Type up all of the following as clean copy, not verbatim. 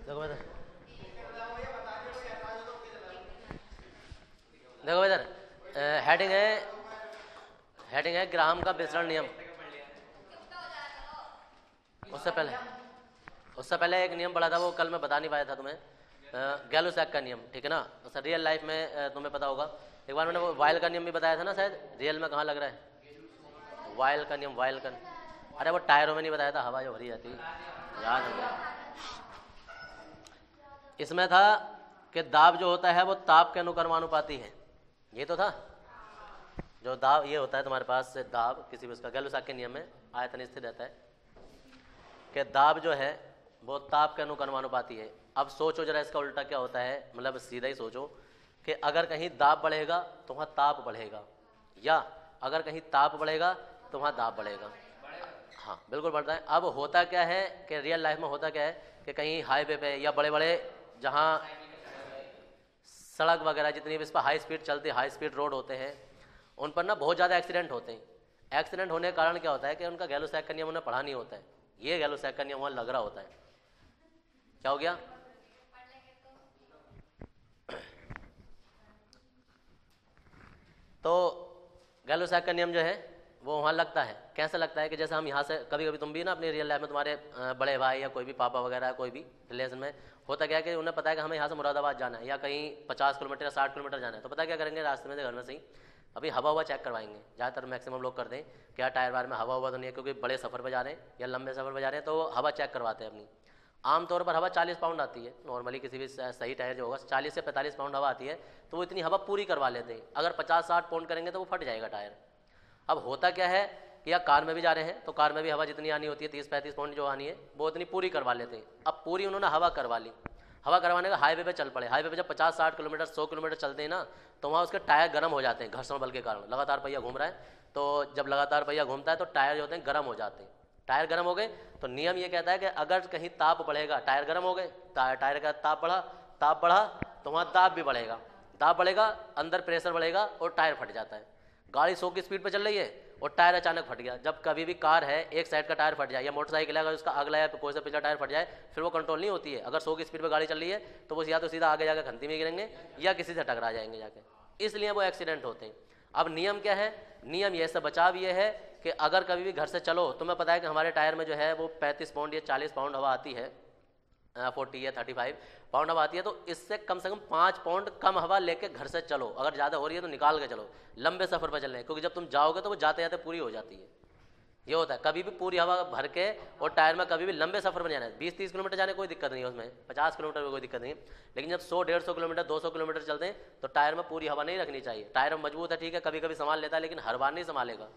देखो इधर, देखो इधर हेडिंग है ग्राहम का विसरण नियम। उससे पहले एक नियम पढ़ा था, वो कल मैं बता नहीं पाया था तुम्हें, गैलो-सैक का नियम, ठीक है ना। उससे रियल लाइफ में तुम्हें पता होगा, एक बार मैंने वो वायल का नियम भी बताया था ना शायद, रियल में कहाँ लग रहा है वायल का नियम, वायल का, अरे वो टायरों में नहीं बताया था, हवा जो भरी जाती है, याद है। इसमें था कि दाब जो होता है वो ताप के अनुक्रमानुपाती है, ये तो था। जो दाब ये होता है तुम्हारे पास से दाब किसी भी उसका, गैलो-सैक के नियम में आयतन स्थिर रहता है कि दाब जो है वो ताप के अनुक्रमानुपाती है। अब सोचो जरा इसका उल्टा क्या होता है, मतलब सीधा ही सोचो कि अगर कहीं दाब बढ़ेगा तो वहाँ ताप बढ़ेगा, या अगर कहीं ताप बढ़ेगा तो वहाँ दाब बढ़ेगा। हाँ बिल्कुल बढ़ता है। अब होता क्या है कि रियल लाइफ में होता क्या है कि कहीं हाईवे पे या बड़े बड़े जहाँ सड़क वगैरह जितनी भी इस पर हाई स्पीड चलती, हाई स्पीड रोड होते हैं, उन पर ना बहुत ज़्यादा एक्सीडेंट होते हैं। एक्सीडेंट होने के कारण क्या होता है कि उनका गैलो-सैक का नियम उन्हें पढ़ा नहीं होता है, ये गैलो-सैक का नियम वहाँ लग रहा होता है। क्या हो गया? तो गैलो-सैक का नियम जो है वो वहाँ लगता है। कैसे लगता है कि जैसे हम यहाँ से कभी कभी तुम भी ना अपनी रियल लाइफ में तुम्हारे बड़े भाई या कोई भी पापा वगैरह कोई भी रिलेशन में होता क्या है कि उन्हें पता है कि हमें यहाँ से मुरादाबाद जाना है या कहीं 50 किलोमीटर या 60 किलोमीटर जाना है, तो पता क्या करेंगे रास्ते में से घर में से ही अभी हवा हुआ चेक करवाएंगे। ज़्यादातर मैक्सिमम लोग करते हैं क्या टायर वायर में हवा हुआ तो नहीं है, क्योंकि बड़े सफ़र पर जा रहे हैं या लंबे सफ़र पर जा रहे हैं तो हवा चेक करवाते हैं अपनी। आमतौर पर हवा 40 पाउंड आती है नॉर्मली, किसी भी सही टायर जो होगा 40 से 45 पाउंड हवा आती है, तो वो इतनी हवा पूरी करवा लेते हैं। अगर 50-60 पाउंड करेंगे तो वो फट जाएगा टायर। अब होता क्या है कि या कार में भी जा रहे हैं तो कार में भी हवा जितनी आनी होती है 30-35 पाउंड जो आनी है वो इतनी पूरी करवा लेते हैं। अब पूरी उन्होंने हवा करवा ली, हवा करवाने का हाईवे पे चल पड़े। हाईवे पे जब 50-60 किलोमीटर 100 किलोमीटर चलते हैं ना तो वहाँ उसके टायर गर्म हो जाते हैं घर्षण बल के कारण। लगातार पहिया घूम रहा है तो जब लगातार पहिया घूमता है तो टायर जो होते हैं गर्म हो जाते हैं। टायर गर्म हो गए तो नियम ये कहता है कि अगर कहीं ताप बढ़ेगा, टायर गर्म हो गए, टायर का ताप बढ़ा तो वहाँ दाब भी बढ़ेगा, दाब बढ़ेगा अंदर प्रेशर बढ़ेगा और टायर फट जाता है। गाड़ी 100 की स्पीड पर चल रही है और टायर अचानक फट गया। जब कभी भी कार है एक साइड का टायर फट जाए या मोटरसाइकिल है अगर उसका अगला या कोई सा पिछला टायर फट जाए फिर वो कंट्रोल नहीं होती है। अगर 100 की स्पीड पर गाड़ी चल रही है तो वो या तो सीधा आगे जाकर खंती में गिरेंगे या किसी से टकरा जाएंगे जाके, इसलिए वो एक्सीडेंट होते हैं। अब नियम क्या है, नियम ये सब बचाव ये है कि अगर कभी भी घर से चलो, तुम्हें पता है कि हमारे टायर में जो है वो 35 पाउंड या 40 पाउंड हवा आती है, 40 या 35 पाउंड हवा आती है, तो इससे कम से कम 5 पाउंड कम हवा लेके घर से चलो। अगर ज़्यादा हो रही है तो निकाल के चलो, लंबे सफ़र पर चल रहे हैं, क्योंकि जब तुम जाओगे तो वो जाते जाते पूरी हो जाती है। ये होता है, कभी भी पूरी हवा भर के और टायर में कभी भी लंबे सफ़र में जाना है। 20-30 किलोमीटर जाने कोई दिक्कत नहीं है उसमें, 50 किलोमीटर में कोई दिक्कत नहीं है, लेकिन जब 100-150 किलोमीटर 200 किलोमीटर चलते हैं तो टायर में पूरी हवा नहीं रखनी चाहिए। टायर मजबूत है ठीक है, कभी कभी संभाल लेता है लेकिन हर बार नहीं संभालेगा।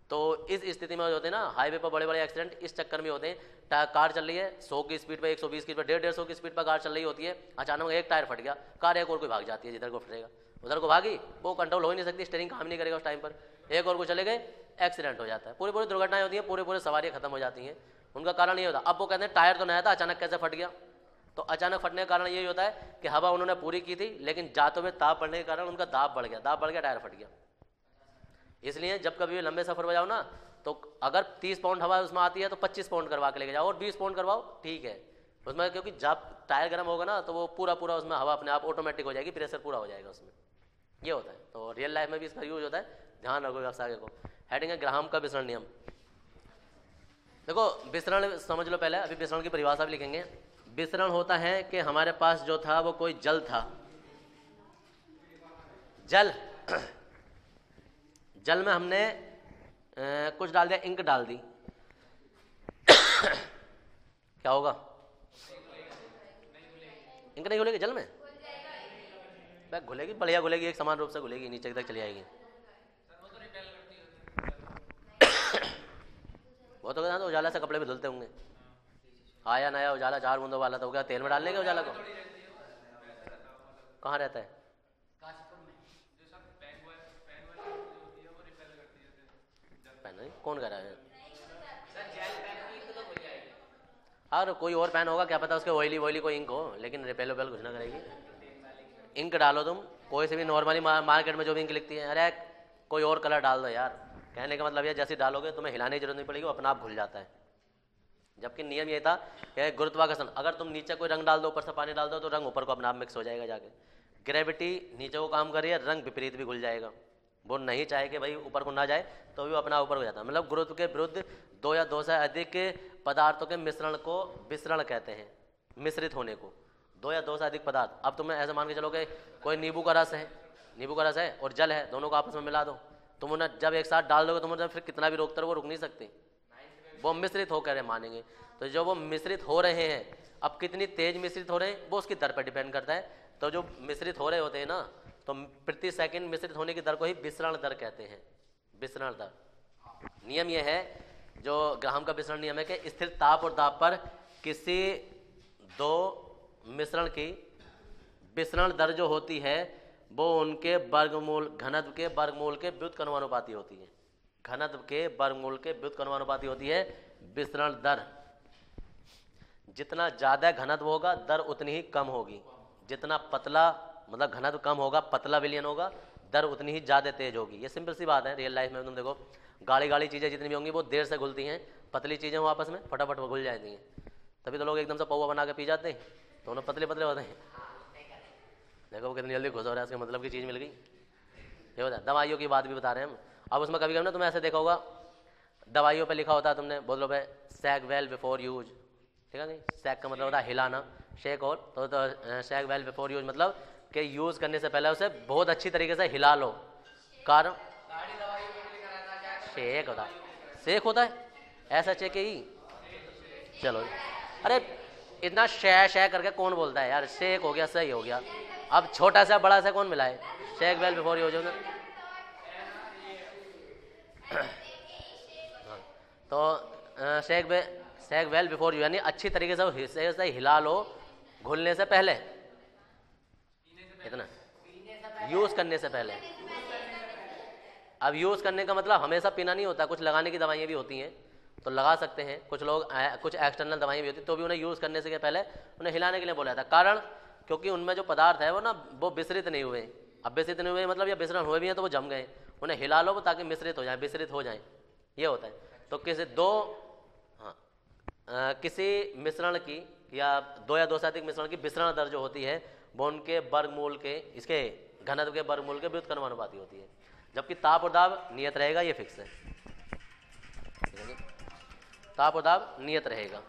तो इस स्थिति में होते हैं ना हाईवे पर बड़े बड़े एक्सीडेंट इस चक्कर में होते हैं। कार चल रही है 100 की स्पीड पर, 120 की स्पीड पर, 150 की स्पीड पर कार चल रही होती है, अचानक एक टायर फट गया, कार एक और कोई भाग जाती है, जिधर को फटेगा उधर को भागी, वो कंट्रोल हो ही नहीं सकती, स्टीयरिंग काम नहीं करेगा उस टाइम पर, एक और को चले गए, एक्सीडेंट हो जाता है। पूरी पूरी दुर्घटनाएं होती हैं, पूरे सवारियाँ खत्म हो जाती हैं। उनका कारण ये होता है, अब वो कहते हैं टायर तो नया था अचानक कैसे फट गया, तो अचानक फटने का कारण यही होता है कि हवा उन्होंने पूरी की थी लेकिन जातों में ताप बढ़ने के कारण उनका दाब बढ़ गया, टायर फट गया। इसलिए जब कभी लंबे सफर पर जाओ ना तो अगर 30 पाउंड हवा उसमें आती है तो 25 पाउंड करवा के लेके जाओ और 20 पाउंड करवाओ ठीक है उसमें, क्योंकि जब टायर गर्म होगा ना तो वो पूरा उसमें हवा अपने आप ऑटोमेटिक हो जाएगी, प्रेशर पूरा हो जाएगा उसमें। ये होता है, तो रियल लाइफ में भी इसका यूज होता है, ध्यान रखोगे आगे को। हेडिंग है ग्राहम का विसरण नियम। देखो विसरण समझ लो पहले, अभी विसरण की परिभाषा भी लिखेंगे। विसरण होता है कि हमारे पास जो था वो कोई जल था, जल में हमने कुछ डाल दिया, इंक डाल दी क्या होगा? इंक नहीं घुलेगी जल में, घुलेगी, बढ़िया घुलेगी, एक समान रूप से घुलेगी, नीचे तक चली आएगी। वो तो कहना उजाला से कपड़े भी धुलते होंगे, आया नया उजाला 4 बूंदों वाला, तो हो गया तेल में डालने के उजाला को। कहाँ रहता है? कौन कह रहा है? और कोई और पेन होगा क्या पता, उसके ऑयली कोई इंक हो, लेकिन रिपेल कुछ ना करेगी। इंक डालो तुम कोई से भी, नॉर्मली मार्केट में जो भी इंक लिखती है, अरे कोई और कलर डाल दो यार, कहने का मतलब ये जैसे डालोगे तुम्हें हिलाने की जरूरत नहीं पड़ेगी, वो अपना आप घुल जाता है। जबकि नियम ये था कि गुरुत्वाकर्षण, अगर तुम नीचे कोई रंग डाल दो, ऊपर से पानी डाल दो, तो रंग ऊपर को अपने आप मिक्स हो जाएगा जाके। ग्रेविटी नीचे को काम कर रही है, रंग विपरीत भी घुल जाएगा। वो नहीं चाहे कि भाई ऊपर को ना जाए तो भी वो अपना ऊपर हो जाता है। मतलब गुरुत्व के विरुद्ध दो या दो से अधिक पदार्थों के मिश्रण को विसरण कहते हैं, मिश्रित होने को। दो या दो से अधिक पदार्थ, अब तुम्हें ऐसे मान के चलो कि कोई नींबू का रस है, नींबू का रस है और जल है, दोनों को आपस में मिला दो, तुम उन्हें जब एक साथ डाल दोगे, तुम उन्हें फिर कितना भी रोकते रहो वो रुक नहीं सकते, वो मिश्रित होकर मानेंगे। तो जो वो मिश्रित हो रहे हैं, अब कितनी तेज मिश्रित हो रहे हैं वो उसकी दर पर डिपेंड करता है। तो जो मिश्रित हो रहे होते हैं ना, तो प्रति सेकंड मिश्रित होने की दर को ही विसरण दर कहते हैं, विसरण दर। नियम यह है, जो ग्राहम का विसरण नियम है कि स्थिर ताप और दाब पर किसी दो मिश्रण की विसरण दर जो होती है वो उनके वर्गमूल, घनत्व के वर्गमूल के व्युत्क्रमानुपाती होती है। घनत्व के वर्गमूल के व्युत्क्रमानुपाती होती है विसरण दर। जितना ज़्यादा घनत्व होगा दर उतनी ही कम होगी, जितना पतला मतलब घनत्व कम होगा, पतला विलयन होगा, दर उतनी ही ज़्यादा तेज होगी। ये सिंपल सी बात है रियल लाइफ में। तुम देखो गाढ़ी चीज़ें जितनी भी होंगी वो देर से घुलती हैं, पतली चीज़ें वो आपस में फटाफट घुल जाती हैं। तभी तो लोग एकदम से पौवा बना के पी जाते हैं, तो उन्हें पतले पतले होते हैं। देखो वो कितनी जल्दी घुस हो रहा है, उसके मतलब की चीज़ मिल गई। ये होता है। दवाइयों की बात भी बता रहे हैं हम। अब उसमें कभी कभी ना तुम्हें ऐसे देखा होगा, दवाइयों पे लिखा होता है, तुमने बोलो भाई शेक वेल बिफोर यूज, ठीक है नहीं? शेक का मतलब होता है हिलाना, शेक और तो शेक वेल बिफोर यूज मतलब कि यूज़ करने से पहले उसे बहुत अच्छी तरीके से हिला लो। कारण शेक होता है, शेक होता है ऐसा चेक ही। चलो अरे इतना शे करके कौन बोलता है यार, शेक हो गया सही हो गया। अब छोटा सा बड़ा सा कौन मिलाए, शेक वेल बिफोर यूज होना। तो शेक वेल बिफोर यूज यानी अच्छी तरीके से हिला लो घुलने से पहले, इतना यूज करने से पहले। अब यूज करने का मतलब हमेशा पीना नहीं होता, कुछ लगाने की दवाइयाँ भी होती हैं तो लगा सकते हैं, कुछ लोग कुछ एक्सटर्नल दवाइयाँ भी होती तो भी उन्हें यूज करने से पहले उन्हें हिलाने के लिए बोला जाता है। कारण क्योंकि उनमें जो पदार्थ है वो ना वो विसरित नहीं हुए। अब विसरित नहीं हुए मतलब या विसरण हुए भी हैं तो वो जम गए, उन्हें हिला लो ताकि मिश्रित हो जाए, विसरित हो जाए, ये होता है। तो किसी किसी मिश्रण की या दो से अधिक मिश्रण की विसरण दर जो होती है वो उनके वर्गमूल के, इसके घनत्व के वर्गमूल के व्युत्क्रमानुपाती होती है। जबकि ताप और दाब नियत रहेगा, ये फिक्स है, ताप और दाब नियत रहेगा।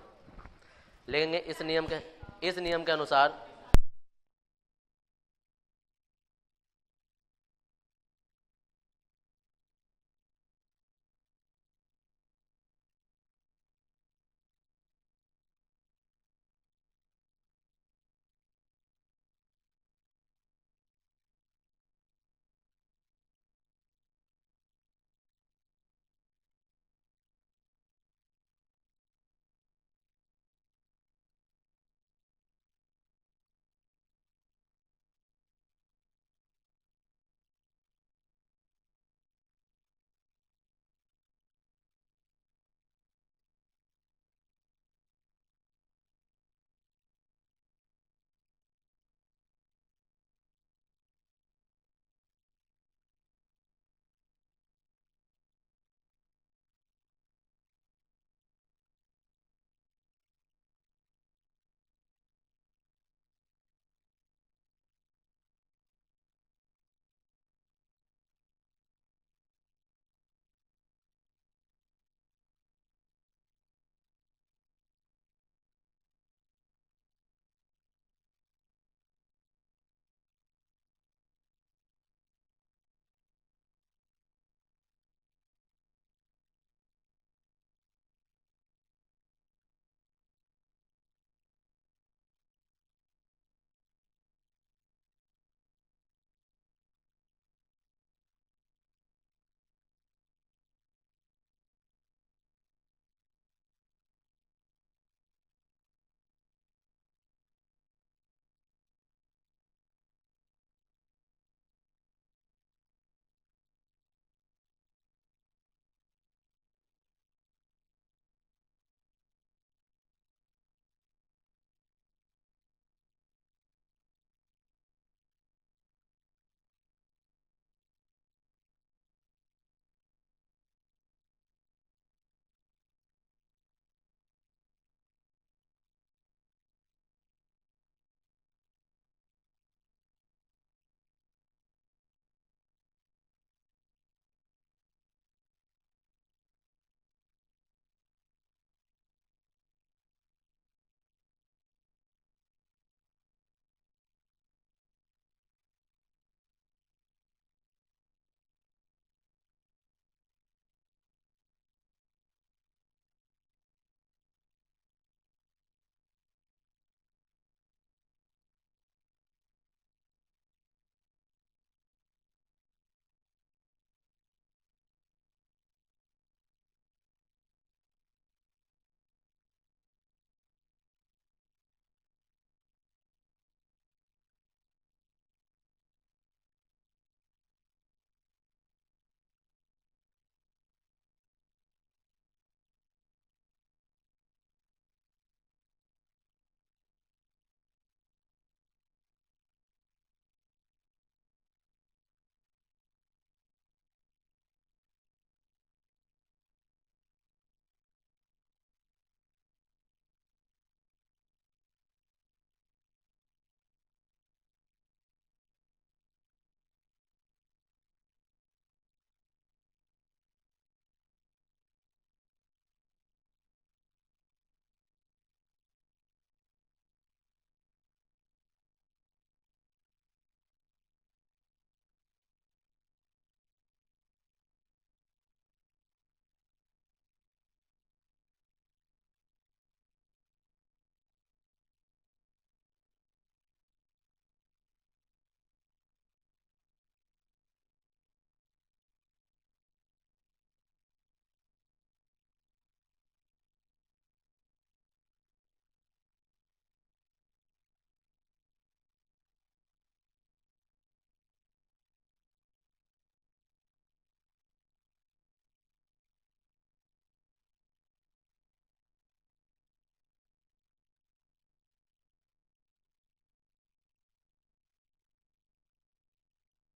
लेकिन इस नियम के अनुसार